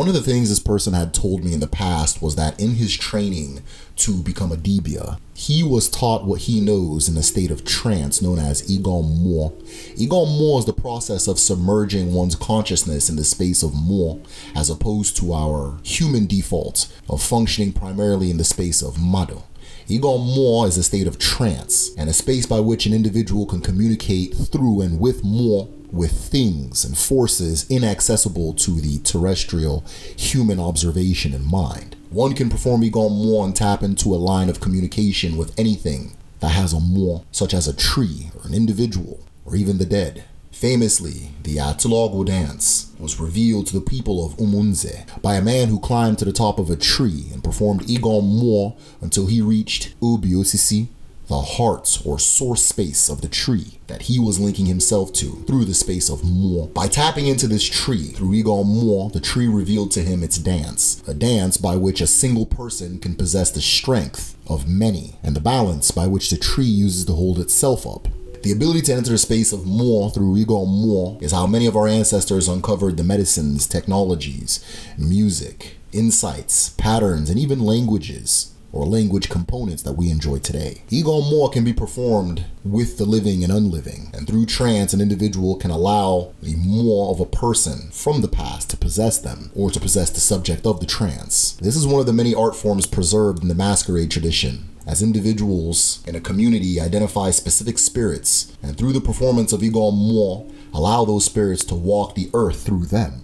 One of the things this person had told me in the past was that in his training to become a dibia, he was taught what he knows in a state of trance known as Igo Mmuo. Igo Mmuo is the process of submerging one's consciousness in the space of Mmuo, as opposed to our human default of functioning primarily in the space of Mado. Igo Mmuo is a state of trance and a space by which an individual can communicate through and with Mmuo, with things and forces inaccessible to the terrestrial human observation and mind. One can perform Igo Mmuo and tap into a line of communication with anything that has a Mmuo, such as a tree or an individual or even the dead. Famously, the Atulago dance was revealed to the people of Umunze by a man who climbed to the top of a tree and performed Igo Mmuo until he reached Ubiosisi, the heart or source space of the tree that he was linking himself to through the space of Mmuo. By tapping into this tree through Igo Mmuo, the tree revealed to him its dance, a dance by which a single person can possess the strength of many and the balance by which the tree uses to hold itself up. The ability to enter the space of Mmuo through Igo Mmuo is how many of our ancestors uncovered the medicines, technologies, music, insights, patterns, and even languages or language components that we enjoy today. Igo Mmuo can be performed with the living and unliving, and through trance, an individual can allow the Mmuo of a person from the past to possess them, or to possess the subject of the trance. This is one of the many art forms preserved in the masquerade tradition, as individuals in a community identify specific spirits, and through the performance of Igo Mmuo, allow those spirits to walk the earth through them.